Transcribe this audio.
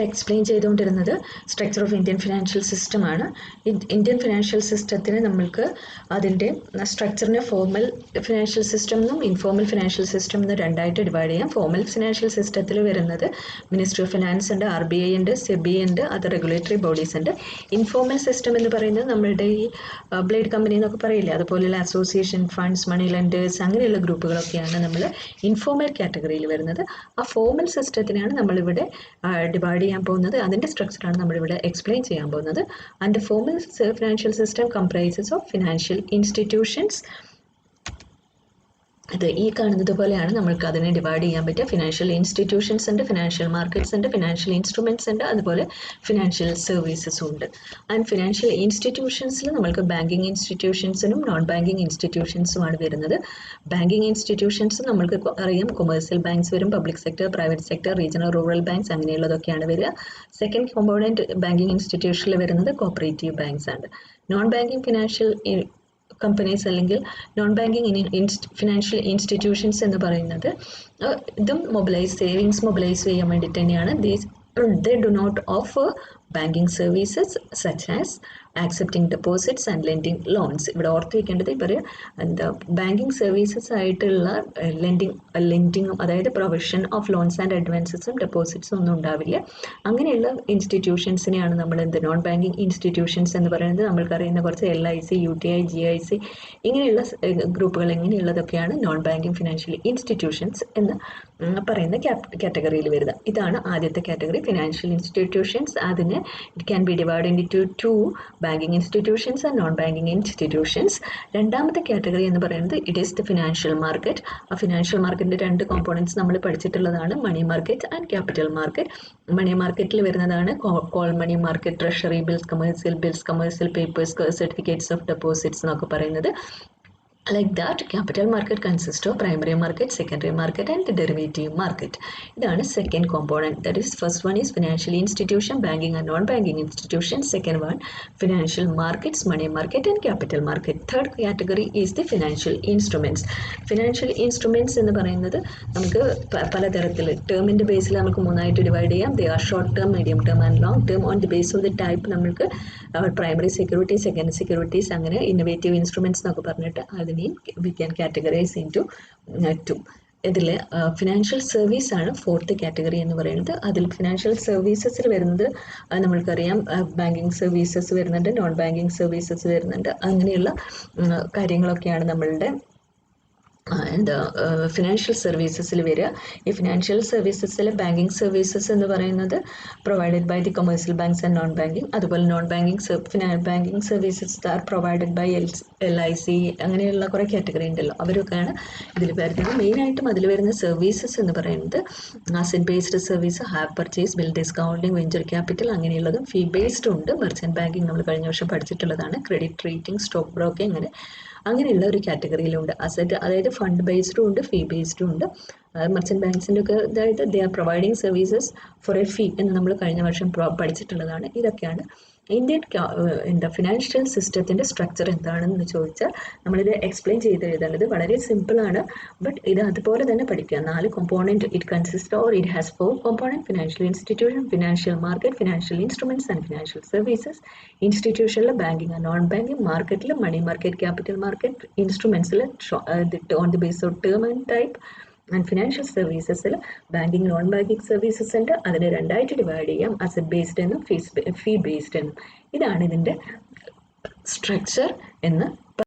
Explain ചെയ്തുകൊണ്ടിരുന്നത് structure of Indian financial സിസ്റ്റമാണ്. Indian financial സിസ്റ്റത്തിന് നമ്മൾക്ക് അതിൻ്റെ സ്ട്രക്ചറിനെ ഫോർമൽ ഫിനാൻഷ്യൽ സിസ്റ്റം എന്നും ഇൻഫോർമൽ ഫിനാൻഷ്യൽ സിസ്റ്റം എന്നും രണ്ടായിട്ട് ഡിവൈഡ് ചെയ്യാം. ഫോർമൽ ഫിനാൻഷ്യൽ സിസ്റ്റത്തിൽ വരുന്നത് മിനിസ്ട്രി ഓഫ് ഫിനാൻസ് ഉണ്ട്, RBI ഉണ്ട്, SEBI ഉണ്ട്, അതർ റെഗുലേറ്ററി ബോഡീസ് ഉണ്ട്. ഇൻഫോർമൽ സിസ്റ്റം എന്ന് പറയുന്നത് നമ്മളുടെ ഈ ബ്ലേഡ് കമ്പനി എന്നൊക്കെ പറയില്ലേ, അതുപോലെയുള്ള അസോസിയേഷൻ, ഫണ്ട്സ്, മണി ലെൻഡേഴ്സ് അങ്ങനെയുള്ള ഗ്രൂപ്പുകളൊക്കെയാണ് നമ്മൾ ഇൻഫോർമൽ കാറ്റഗറിയിൽ വരുന്നത്. ആ ഫോർമൽ സിസ്റ്റത്തിനാണ് നമ്മളിവിടെ ഡിവൈഡ് ചെയ്യാൻ പോകുന്നത്. അതിൻ്റെ സ്ട്രക്ചറാണ് നമ്മളിവിടെ എക്സ്പ്ലെയിൻ ചെയ്യാൻ പോകുന്നത്. And formal financial system comprises of financial institutions. ഇത് ഈ കാണുന്നത് പോലെയാണ് നമ്മൾക്ക് അതിനെ ഡിവൈഡ് ചെയ്യാൻ പറ്റുക. ഫിനാൻഷ്യൽ ഇൻസ്റ്റിറ്റ്യൂഷൻസ് ഉണ്ട്, ഫിനാൻഷ്യൽ മാർക്കറ്റ്സ് ഉണ്ട്, ഫിനാൻഷ്യൽ ഇൻസ്ട്രുമെൻറ്റ്സ് ഉണ്ട്, അതുപോലെ ഫിനാൻഷ്യൽ സർവീസസും ഉണ്ട്. ആൻഡ് ഫിനാൻഷ്യൽ ഇൻസ്റ്റിറ്റ്യൂഷൻസിൽ നമ്മൾക്ക് ബാങ്കിങ് ഇൻസ്റ്റിറ്റ്യൂഷൻസിനും നോൺ ബാങ്കിങ് ഇൻസ്റ്റിറ്റ്യൂഷൻസുമാണ് വരുന്നത്. ബാങ്കിങ് ഇൻസ്റ്റിറ്റ്യൂഷൻസ് നമ്മൾക്ക് അറിയാം, കൊമേഴ്സ്യൽ ബാങ്ക്സ് വരും, public sector, private sector, regional rural banks അങ്ങനെയുള്ളതൊക്കെയാണ് വരിക. സെക്കൻഡ് കോമ്പോണൻറ്റ് ബാങ്കിങ് ഇൻസ്റ്റിറ്റ്യൂഷനിൽ വരുന്നത് കോപ്പറേറ്റീവ് ബാങ്ക്സ് ആണ്. നോൺ ബാങ്കിങ് ഫിനാൻഷ്യൽ കമ്പനീസ് അല്ലെങ്കിൽ നോൺ ബാങ്കിങ് ഫിനാൻഷ്യൽ ഇൻസ്റ്റിറ്റ്യൂഷൻസ് എന്ന് പറയുന്നത് ഇതും സേവിങ്സ് മൊബിലൈസ് ചെയ്യാൻ വേണ്ടിയിട്ട് തന്നെയാണ്. They do not offer banking services such as accepting deposits and lending loans. ഇവിടെ ഓർത്ത് വയ്ക്കേണ്ടത് എന്താ ബാങ്കിങ് സർവീസസ് ആയിട്ടുള്ള ലെൻഡിങ്ങും അതായത് പ്രൊവിഷൻ ഓഫ് ലോൺസ് ആൻഡ് അഡ്വാൻസസും ഡെപ്പോസിറ്റ്സും ഒന്നും ഉണ്ടാവില്ല. അങ്ങനെയുള്ള ഇൻസ്റ്റിറ്റ്യൂഷൻസിനെയാണ് നമ്മൾ നോൺ ബാങ്കിങ് ഇൻസ്റ്റിറ്റ്യൂഷൻസ് എന്ന് പറയുന്നത്. നമ്മൾക്കറിയുന്ന കുറച്ച് LIC, UTI, GIC ഇങ്ങനെയുള്ള ഗ്രൂപ്പുകൾ ഇങ്ങനെയുള്ളതൊക്കെയാണ് നോൺ ബാങ്കിങ് ഫിനാൻഷ്യൽ ഇൻസ്റ്റിറ്റ്യൂഷൻസ് എന്ന് പറയുന്ന കാറ്റഗറിയിൽ വരുക. ഇതാണ് ആദ്യത്തെ കാറ്റഗറി, ഫിനാൻഷ്യൽ ഇൻസ്റ്റിറ്റ്യൂഷൻസ്. അതിന് it can be divided into two, banking institutions and non banking institutions. രണ്ടാമത്തെ കാറ്റഗറി എന്ന് പറയുന്നത് it is the financial market. ആ ഫിനാൻഷ്യൽ മാർക്കറ്റിൻ്റെ രണ്ട് കോമ്പോണൻറ്റ്സ് നമ്മൾ പഠിച്ചിട്ടുള്ളതാണ്, money market and capital market. Money മാർക്കറ്റിൽ വരുന്നതാണ് call money market, treasury bills, commercial papers, certificates of deposits എന്നൊക്കെ പറയുന്നത്. Like that, capital market consists of primary market, secondary market and derivative market. ഇതാണ് second component. That is, first one is financial institution, banking and non-banking institutions. Second one, financial markets, money market and capital market. Third category is the financial instruments. Financial instruments എന്ന് പറയുന്നത് നമുക്ക് പലതരത്തിൽ ടേമിൻ്റെ ബേസിൽ നമുക്ക് മൂന്നായിട്ട് divide ചെയ്യാം. They are short term, medium term and long term. On the base of the type നമ്മൾക്ക് primary securities, secondary securities അങ്ങനെ innovative instruments എന്നൊക്കെ പറഞ്ഞിട്ട് അതിനെയും we can categorize into two. ഇതിൽ ഫിനാൻഷ്യൽ സർവീസ് ആണ് ഫോർത്ത് കാറ്റഗറി എന്ന് പറയുന്നത്. അതിൽ ഫിനാൻഷ്യൽ സർവീസസിൽ വരുന്നത് നമ്മൾക്കറിയാം, ബാങ്കിങ് സർവീസസ് വരുന്നുണ്ട്, നോൺ ബാങ്കിങ് സർവീസസ് വരുന്നുണ്ട്. അങ്ങനെയുള്ള കാര്യങ്ങളൊക്കെയാണ് നമ്മളുടെ ഫിനാൻഷ്യൽ സർവീസസിൽ വരിക. ഈ ഫിനാൻഷ്യൽ സർവീസസിൽ ബാങ്കിങ് സർവീസസ് എന്ന് പറയുന്നത് provided by the commercial banks and non banking. അതുപോലെ non banking services are provided by LIC അങ്ങനെയുള്ള കുറേ കാറ്റഗറി ഉണ്ടല്ലോ, അവരൊക്കെയാണ് ഇതിൽ വരുന്നത്. മെയിനായിട്ടും അതിൽ വരുന്ന സർവീസസ് എന്ന് പറയുന്നത് asset based service, have purchase, bill discounting, venture capital അങ്ങനെയുള്ളതും. ഫീ ബേസ്ഡ് ഉണ്ട്, മെർച്ചൻറ്റ് ബാങ്കിങ് നമ്മൾ കഴിഞ്ഞ വർഷം പഠിച്ചിട്ടുള്ളതാണ്, ക്രെഡിറ്റ് റേറ്റിംഗ്, സ്റ്റോക്ക് ബ്രോക്കിംഗ് അങ്ങനെയുള്ള ഒരു കാറ്റഗറിയിലുണ്ട്. അസറ്റ് അതായത് ഫണ്ട് ബേസ്ഡും ഉണ്ട്, ഫീ ബേസ്ഡും ഉണ്ട്. മെർച്ചൻറ്റ് ബാങ്ക്സിൻ്റെ ഒക്കെ അതായത് they are providing services for a fee എന്ന് നമ്മൾ കഴിഞ്ഞ വർഷം പഠിച്ചിട്ടുള്ളതാണ്. ഇതൊക്കെയാണ് ഇന്ത്യൻ ഫിനാൻഷ്യൽ സിസ്റ്റത്തിൻ്റെ സ്ട്രക്ചർ എന്താണെന്ന് ചോദിച്ചാൽ നമ്മളിത് എക്സ്പ്ലെയിൻ ചെയ്ത് എഴുതേണ്ടത് വളരെ സിമ്പിളാണ്. ബട്ട് ഇത് അതുപോലെ തന്നെ പഠിക്കുക. 4 component it consist or it has 4 component: financial institution, financial market, financial instruments and financial services. ഇൻസ്റ്റിറ്റ്യൂഷനിൽ ബാങ്കിങ് ആൻഡ് നോൺ ബാങ്കിങ്, മാർക്കറ്റിൽ മണി മാർക്കറ്റ്, ക്യാപിറ്റൽ മാർക്കറ്റ്, ഇൻസ്ട്രുമെൻറ്റ്സിൽ on the base of term and type. And financial സർവീസസിൽ banking non banking services ഉണ്ട്. അതിനെ രണ്ടായിട്ട് divide ചെയ്യാം, asset based എന്നും ഫീ based എന്നും. ഇതാണ് ഇതിൻ്റെ സ്ട്രക്ചർ എന്ന്